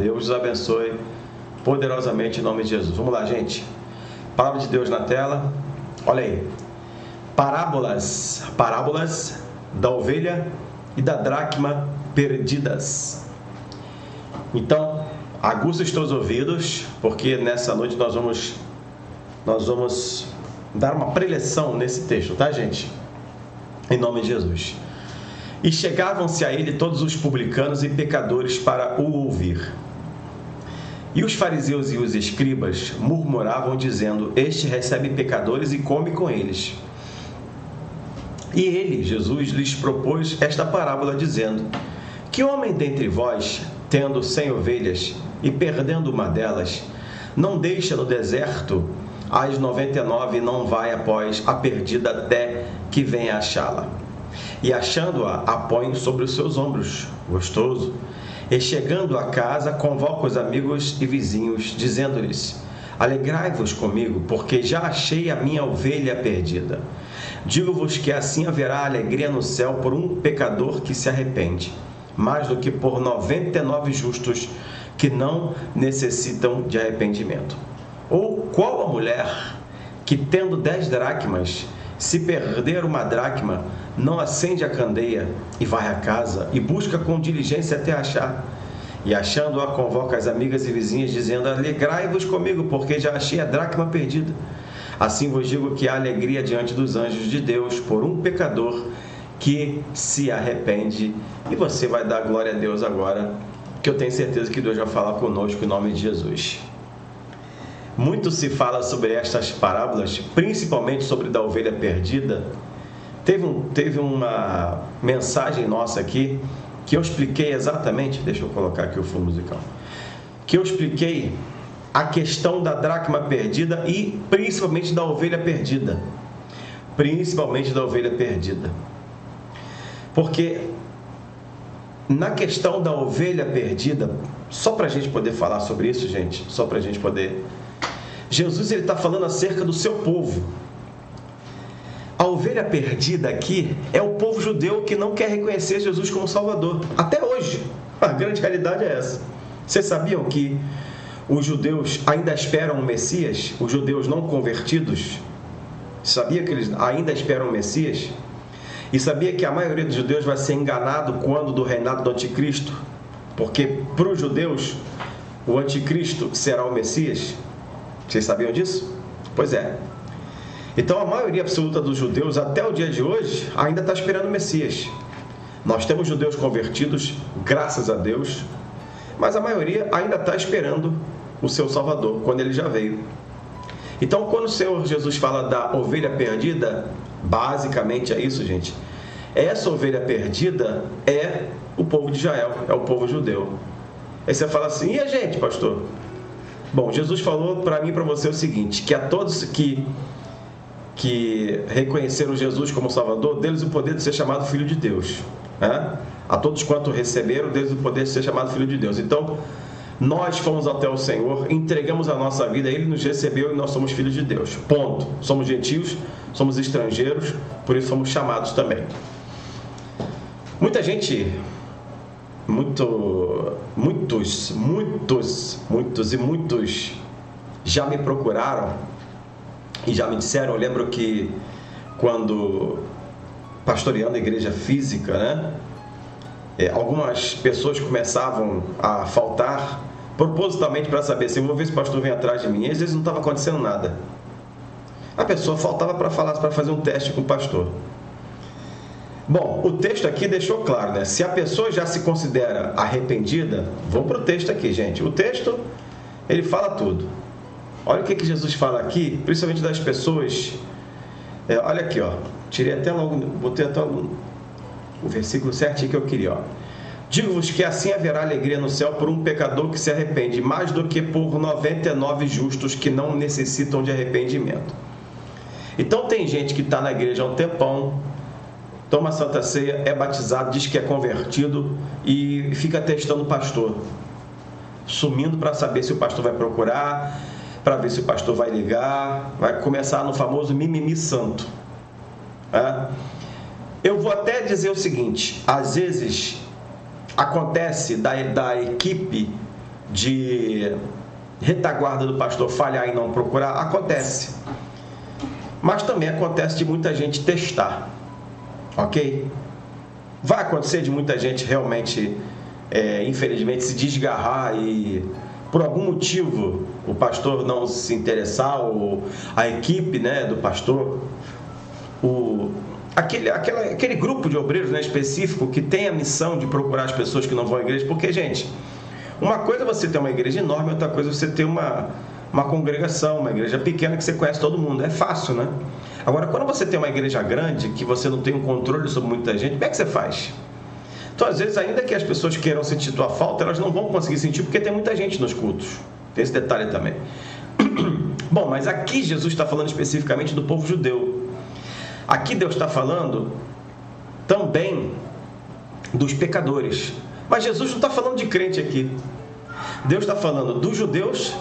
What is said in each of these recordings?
Deus os abençoe poderosamente em nome de Jesus. Vamos lá, gente. Palavra de Deus na tela. Olha aí. Parábolas da ovelha e da dracma perdidas. Então, aguça os teus ouvidos, porque nessa noite nós vamos dar uma preleção nesse texto, tá, gente? Em nome de Jesus. E chegavam-se a ele todos os publicanos e pecadores para o ouvir. E os fariseus e os escribas murmuravam, dizendo: Este recebe pecadores e come com eles. E ele, Jesus, lhes propôs esta parábola, dizendo: Que homem dentre vós, tendo 100 ovelhas e perdendo uma delas, não deixa no deserto as 99 e não vai após a perdida até que venha achá-la? E achando-a, a põe sobre os seus ombros, gostoso. E chegando a casa, convoca os amigos e vizinhos, dizendo-lhes: Alegrai-vos comigo, porque já achei a minha ovelha perdida. Digo-vos que assim haverá alegria no céu por um pecador que se arrepende, mais do que por 99 justos que não necessitam de arrependimento. Ou qual a mulher que, tendo 10 dracmas, se perder uma dracma, não acende a candeia e vai à casa e busca com diligência até achar? E achando-a, convoca as amigas e vizinhas, dizendo: Alegrai-vos comigo, porque já achei a dracma perdida. Assim vos digo que há alegria diante dos anjos de Deus por um pecador que se arrepende. E você vai dar glória a Deus agora, que eu tenho certeza que Deus vai falar conosco em nome de Jesus. Muito se fala sobre estas parábolas, principalmente sobre da ovelha perdida. Teve uma mensagem nossa aqui que eu expliquei exatamente, deixa eu colocar aqui o fundo musical, que eu expliquei a questão da dracma perdida e principalmente da ovelha perdida. Principalmente da ovelha perdida. Porque na questão da ovelha perdida, só para a gente poder falar sobre isso, gente, só para a gente poder... Jesus está falando acerca do seu povo. A ovelha perdida aqui é o povo judeu que não quer reconhecer Jesus como Salvador. Até hoje, a grande realidade é essa. Vocês sabiam que os judeus ainda esperam o Messias? Os judeus não convertidos? Sabia que eles ainda esperam o Messias? E sabia que a maioria dos judeus vai ser enganado quando do reinado do anticristo? Porque para os judeus, o anticristo será o Messias? Vocês sabiam disso? Pois é. Então a maioria absoluta dos judeus, até o dia de hoje, ainda está esperando o Messias. Nós temos judeus convertidos, graças a Deus, mas a maioria ainda está esperando o seu Salvador, quando ele já veio. Então, quando o Senhor Jesus fala da ovelha perdida, basicamente é isso, gente. Essa ovelha perdida é o povo de Israel, é o povo judeu. Aí você fala assim: e a gente, pastor? Bom, Jesus falou para mim e para você o seguinte, que a todos que reconheceram Jesus como Salvador, deles o poder de ser chamado Filho de Deus. Né? A todos quanto receberam, deles o poder de ser chamado Filho de Deus. Então, nós fomos até o Senhor, entregamos a nossa vida, Ele nos recebeu e nós somos filhos de Deus. Ponto. Somos gentios, somos estrangeiros, por isso somos chamados também. Muita gente, muitos já me procuraram e já me disseram. Eu lembro que quando pastoreando a igreja física, né, algumas pessoas começavam a faltar propositalmente para saber se eu vou ver se o pastor vem atrás de mim. E às vezes não estava acontecendo nada. A pessoa faltava para fazer um teste com o pastor. Bom, o texto aqui deixou claro, né? Se a pessoa já se considera arrependida, vamos para o texto aqui, gente. O texto, ele fala tudo. Olha o que Jesus fala aqui, principalmente das pessoas. Olha aqui, ó. Tirei até logo, botei até o versículo certinho que eu queria, ó. Digo-vos que assim haverá alegria no céu por um pecador que se arrepende, mais do que por 99 justos que não necessitam de arrependimento. Então tem gente que está na igreja há um tempão, toma a Santa Ceia, é batizado, diz que é convertido e fica testando o pastor, sumindo para saber se o pastor vai procurar, para ver se o pastor vai ligar, vai começar no famoso mimimi santo. Eu vou até dizer o seguinte: às vezes acontece da equipe de retaguarda do pastor falhar e não procurar, acontece. Mas também acontece de muita gente testar, ok? Vai acontecer de muita gente realmente, infelizmente, se desgarrar e, por algum motivo, o pastor não se interessar, ou a equipe, né, do pastor, aquele grupo de obreiros, né, específico, que tem a missão de procurar as pessoas que não vão à igreja, porque, gente, uma coisa é você ter uma igreja enorme, outra coisa é você ter uma congregação, uma igreja pequena que você conhece todo mundo, é fácil, né? Agora, quando você tem uma igreja grande, que você não tem um controle sobre muita gente, como é que você faz? Então, às vezes, ainda que as pessoas queiram sentir tua falta, elas não vão conseguir sentir, porque tem muita gente nos cultos. Tem esse detalhe também. Bom, mas aqui Jesus está falando especificamente do povo judeu. Aqui Deus está falando também dos pecadores. Mas Jesus não está falando de crente aqui. Deus está falando dos judeus,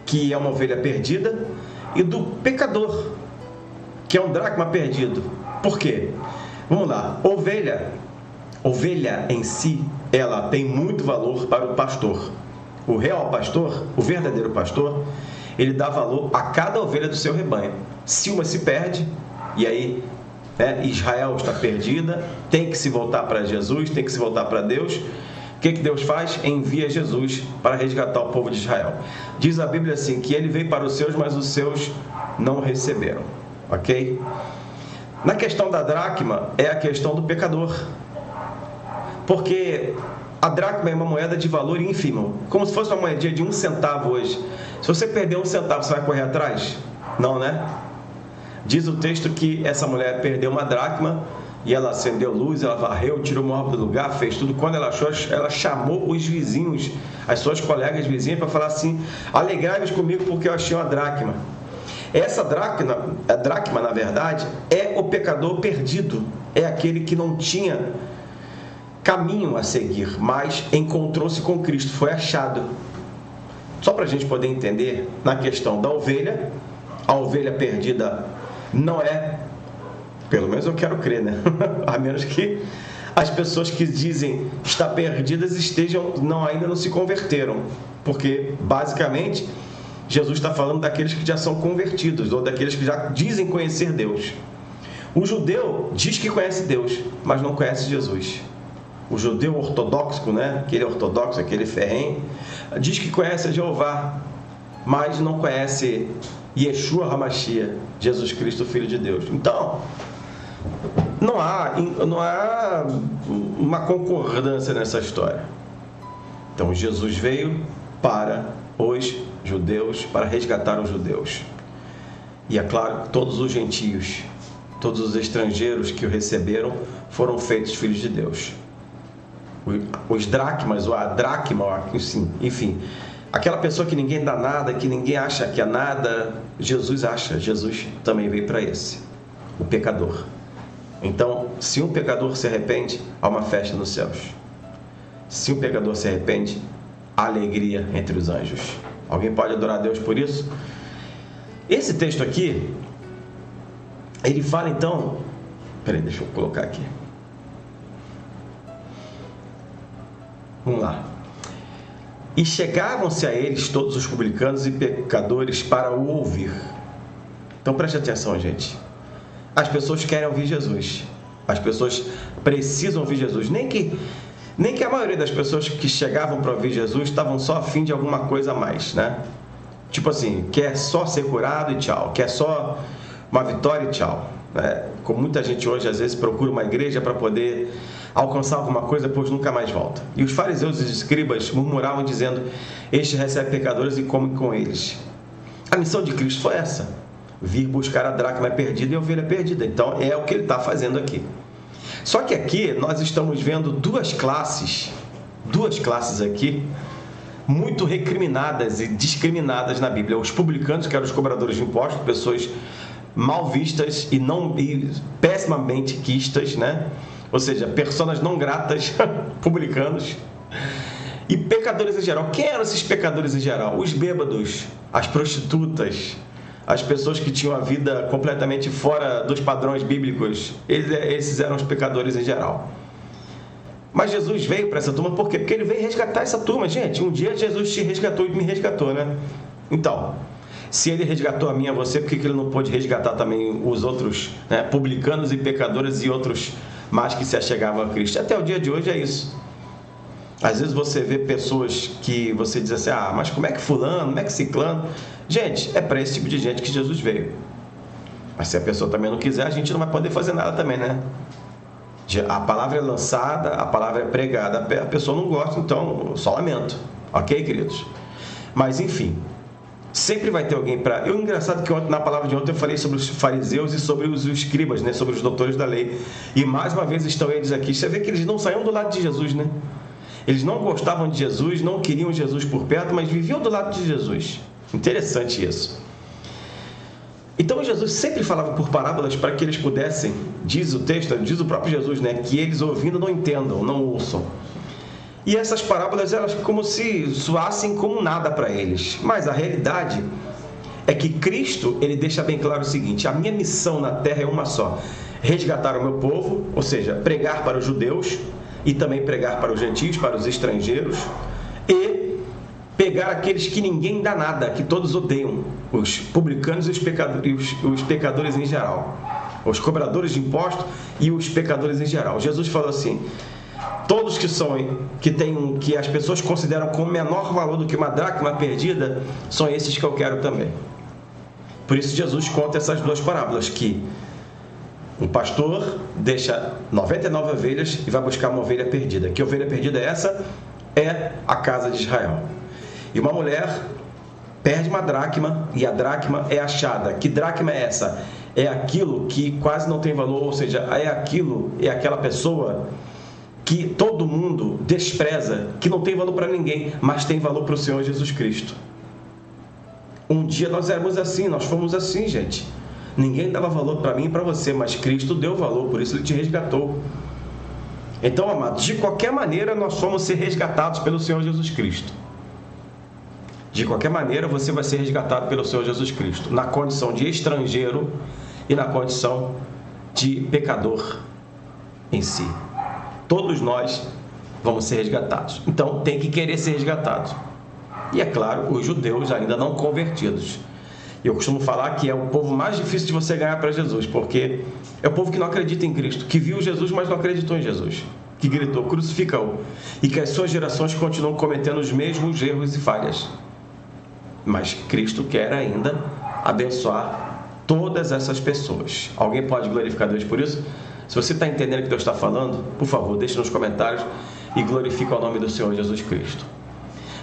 que é uma ovelha perdida, e do pecador, que é um dracma perdido. Por quê? Vamos lá. Ovelha em si, ela tem muito valor para o pastor. O real pastor, o verdadeiro pastor, ele dá valor a cada ovelha do seu rebanho. Se uma se perde, e aí, né, Israel está perdida, tem que se voltar para Jesus, tem que se voltar para Deus. O que Deus faz? Envia Jesus para resgatar o povo de Israel. Diz a Bíblia assim, que ele veio para os seus, mas os seus não o receberam. Ok? Na questão da dracma, é a questão do pecador. Porque a dracma é uma moeda de valor ínfimo, como se fosse uma moedinha de 1 centavo hoje. Se você perder 1 centavo, você vai correr atrás? Não, né? Diz o texto que essa mulher perdeu uma dracma e ela acendeu luz, ela varreu, tirou o móvel do lugar, fez tudo. Quando ela achou, ela chamou os vizinhos, as suas colegas vizinhas, para falar assim: alegrai-vos comigo porque eu achei uma dracma. Essa dracma, a dracma, na verdade, é o pecador perdido, é aquele que não tinha caminho a seguir, mas encontrou-se com Cristo, foi achado. Só para a gente poder entender, na questão da ovelha, a ovelha perdida não é, pelo menos eu quero crer, né? A menos que as pessoas que dizem estar perdidas ainda não se converteram, porque basicamente Jesus está falando daqueles que já são convertidos, ou daqueles que já dizem conhecer Deus. O judeu diz que conhece Deus, mas não conhece Jesus. O judeu ortodoxo, né? Aquele ortodoxo, aquele ferrenho, diz que conhece a Jeová, mas não conhece Yeshua HaMashiach, Jesus Cristo, Filho de Deus. Então, não há uma concordância nessa história. Então, Jesus veio para os judeus, para resgatar os judeus. E é claro que todos os gentios, todos os estrangeiros que o receberam, foram feitos filhos de Deus. Os dracmas, ou a dracma, enfim, aquela pessoa que ninguém dá nada, que ninguém acha que é nada, Jesus acha. Jesus também veio para esse, o pecador. Então, se um pecador se arrepende, há uma festa nos céus. Se um pecador se arrepende, há alegria entre os anjos. Alguém pode adorar a Deus por isso? Esse texto aqui, ele fala então... Peraí, deixa eu colocar aqui. Vamos lá. E chegavam-se a eles todos os publicanos e pecadores para o ouvir. Então preste atenção, gente. As pessoas querem ouvir Jesus. As pessoas precisam ouvir Jesus. Nem que a maioria das pessoas que chegavam para ouvir Jesus estavam só a fim de alguma coisa a mais, né? Tipo assim, quer só ser curado e tchau. Quer só uma vitória e tchau. Como muita gente hoje, às vezes, procura uma igreja para poder alcançar alguma coisa, pois nunca mais volta. E os fariseus e os escribas murmuravam dizendo: este recebe pecadores e come com eles. A missão de Cristo foi essa: vir buscar a dracma perdida e a ovelha perdida. Então é o que ele está fazendo aqui. Só que aqui nós estamos vendo duas classes aqui muito recriminadas e discriminadas na Bíblia. Os publicanos, que eram os cobradores de impostos, pessoas mal vistas e pessimamente quistas, né? Ou seja, personas não gratas, publicanos, e pecadores em geral. Quem eram esses pecadores em geral? Os bêbados, as prostitutas, as pessoas que tinham a vida completamente fora dos padrões bíblicos. Esses eram os pecadores em geral. Mas Jesus veio para essa turma por quê? Porque ele veio resgatar essa turma, gente. Um dia Jesus te resgatou e me resgatou, né? Então, se ele resgatou a mim e a você, por que ele não pôde resgatar também os outros, né, publicanos e pecadores e outros mais que se achegavam a Cristo? Até o dia de hoje é isso. Às vezes você vê pessoas que você diz assim, mas como é que fulano, como é que ciclano? Gente, é para esse tipo de gente que Jesus veio. Mas se a pessoa também não quiser, a gente não vai poder fazer nada também, né? A palavra é lançada, a palavra é pregada, a pessoa não gosta, então só lamento. Ok, queridos? Mas enfim, sempre vai ter alguém para... Engraçado que na palavra de ontem eu falei sobre os fariseus e sobre os escribas, né? Sobre os doutores da lei. E mais uma vez estão eles aqui. Você vê que eles não saíam do lado de Jesus, né? Eles não gostavam de Jesus, não queriam Jesus por perto, mas viviam do lado de Jesus. Interessante isso. Então Jesus sempre falava por parábolas para que eles pudessem, diz o texto, diz o próprio Jesus, né? Que eles ouvindo não entendam, não ouçam. E essas parábolas, elas como se soassem como nada para eles. Mas a realidade é que Cristo, ele deixa bem claro o seguinte: a minha missão na terra é uma só: resgatar o meu povo, ou seja, pregar para os judeus e também pregar para os gentios, para os estrangeiros, e pegar aqueles que ninguém dá nada, que todos odeiam, os publicanos e os pecadores em geral, os cobradores de impostos e os pecadores em geral. Jesus falou assim: todos que as pessoas consideram com menor valor do que uma dracma perdida, são esses que eu quero também. Por isso Jesus conta essas duas parábolas, que um pastor deixa 99 ovelhas e vai buscar uma ovelha perdida. Que ovelha perdida é essa? É a casa de Israel. E uma mulher perde uma dracma e a dracma é achada. Que dracma é essa? É aquilo que quase não tem valor, ou seja, é aquela pessoa que todo mundo despreza, que não tem valor para ninguém, mas tem valor para o Senhor Jesus Cristo. Um dia nós éramos assim, nós fomos assim, gente. Ninguém dava valor para mim e para você, mas Cristo deu valor, por isso Ele te resgatou. Então, amados, de qualquer maneira nós vamos ser resgatados pelo Senhor Jesus Cristo. De qualquer maneira você vai ser resgatado pelo Senhor Jesus Cristo, na condição de estrangeiro e na condição de pecador em si. Todos nós vamos ser resgatados. Então, tem que querer ser resgatado. E é claro, os judeus ainda não convertidos. Eu costumo falar que é o povo mais difícil de você ganhar para Jesus, porque é o povo que não acredita em Cristo, que viu Jesus, mas não acreditou em Jesus, que gritou, crucifica-o, e que as suas gerações continuam cometendo os mesmos erros e falhas. Mas Cristo quer ainda abençoar todas essas pessoas. Alguém pode glorificar Deus por isso? Se você está entendendo o que Deus está falando, por favor, deixe nos comentários e glorifique o nome do Senhor Jesus Cristo.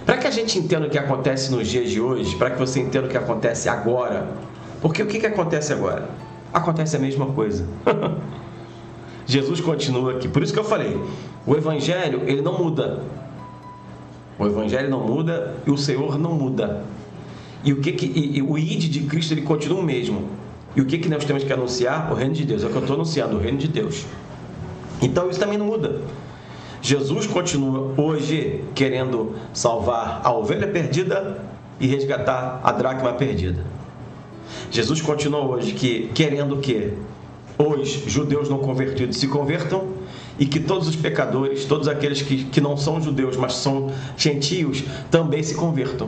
Para que a gente entenda o que acontece nos dias de hoje, para que você entenda o que acontece agora, porque o que acontece agora? Acontece a mesma coisa. Jesus continua aqui. Por isso que eu falei, o Evangelho, ele não muda. O Evangelho não muda e o Senhor não muda. E o ID de Cristo, ele continua o mesmo. E o que nós temos que anunciar? O reino de Deus. É o que eu estou anunciando, o reino de Deus. Então isso também não muda. Jesus continua hoje querendo salvar a ovelha perdida e resgatar a dracma perdida. Jesus continua hoje querendo que os judeus não convertidos se convertam e que todos os pecadores, todos aqueles que não são judeus, mas são gentios, também se convertam.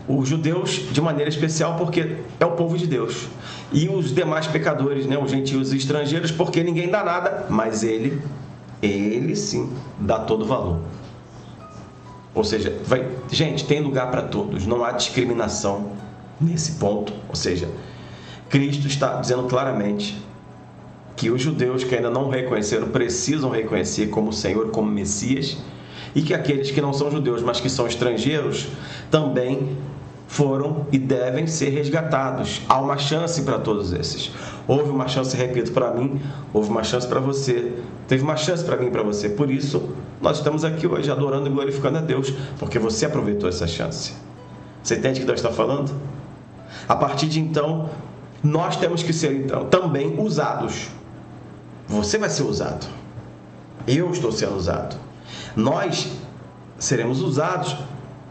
Os judeus de maneira especial porque é o povo de Deus. E os demais pecadores, né, os gentios e estrangeiros, porque ninguém dá nada, mas ele sim dá todo o valor. Ou seja, gente, tem lugar para todos, não há discriminação nesse ponto. Ou seja, Cristo está dizendo claramente que os judeus que ainda não o reconheceram precisam reconhecer como Senhor, como Messias, e que aqueles que não são judeus, mas que são estrangeiros, também foram e devem ser resgatados. Há uma chance para todos esses. Houve uma chance, repito, para mim, houve uma chance para você, teve uma chance para mim e para você. Por isso, nós estamos aqui hoje adorando e glorificando a Deus, porque você aproveitou essa chance. Você entende o que Deus está falando? A partir de então, nós temos que ser então também usados. Você vai ser usado. Eu estou sendo usado. Nós seremos usados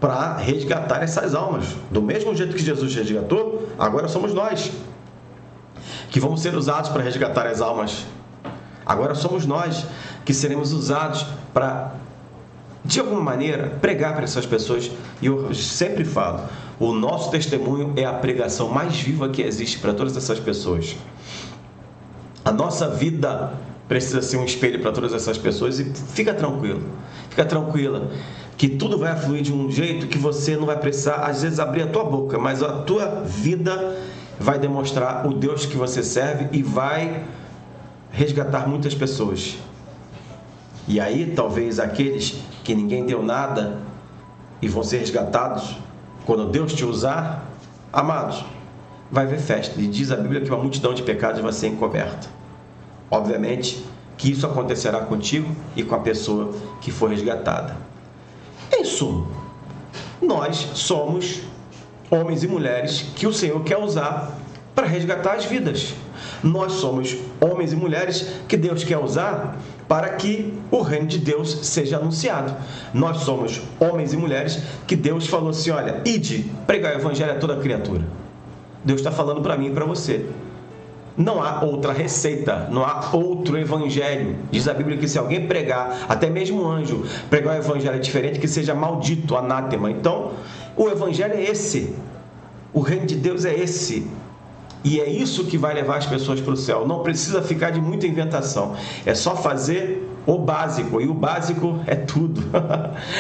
para resgatar essas almas. Do mesmo jeito que Jesus resgatou, agora somos nós que vamos ser usados para resgatar as almas. Agora somos nós que seremos usados para, de alguma maneira, pregar para essas pessoas. E eu sempre falo, o nosso testemunho é a pregação mais viva que existe para todas essas pessoas. A nossa vida precisa ser um espelho para todas essas pessoas, e fica tranquila, que tudo vai fluir de um jeito que você não vai precisar, às vezes, abrir a tua boca, mas a tua vida vai demonstrar o Deus que você serve e vai resgatar muitas pessoas. E aí, talvez aqueles que ninguém deu nada e vão ser resgatados, quando Deus te usar, amados, vai haver festa. E diz a Bíblia que uma multidão de pecados vai ser encoberta. Obviamente que isso acontecerá contigo e com a pessoa que for resgatada. Em suma, nós somos homens e mulheres que o Senhor quer usar para resgatar as vidas. Nós somos homens e mulheres que Deus quer usar para que o reino de Deus seja anunciado. Nós somos homens e mulheres que Deus falou assim: olha, ide, pregar o evangelho a toda criatura. Deus está falando para mim e para você. Não há outra receita, não há outro evangelho. Diz a Bíblia que se alguém pregar, até mesmo um anjo, pregar o evangelho diferente, que seja maldito, anátema. Então, o evangelho é esse. O reino de Deus é esse. E é isso que vai levar as pessoas para o céu. Não precisa ficar de muita inventação. É só fazer o básico. E o básico é tudo.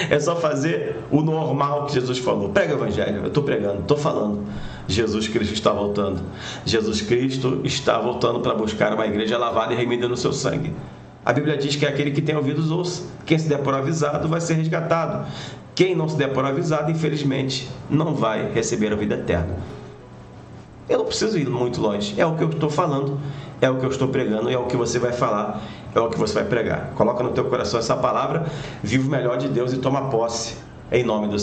É só fazer o normal que Jesus falou. Prega o evangelho. Eu estou pregando, estou falando. Jesus Cristo está voltando. Jesus Cristo está voltando para buscar uma igreja lavada e remida no seu sangue. A Bíblia diz que aquele que tem ouvidos ouça. Quem se der por avisado vai ser resgatado. Quem não se der por avisado, infelizmente, não vai receber a vida eterna. Eu não preciso ir muito longe. É o que eu estou falando, é o que eu estou pregando, é o que você vai falar, é o que você vai pregar. Coloca no teu coração essa palavra, vive o melhor de Deus e toma posse, em nome do Senhor.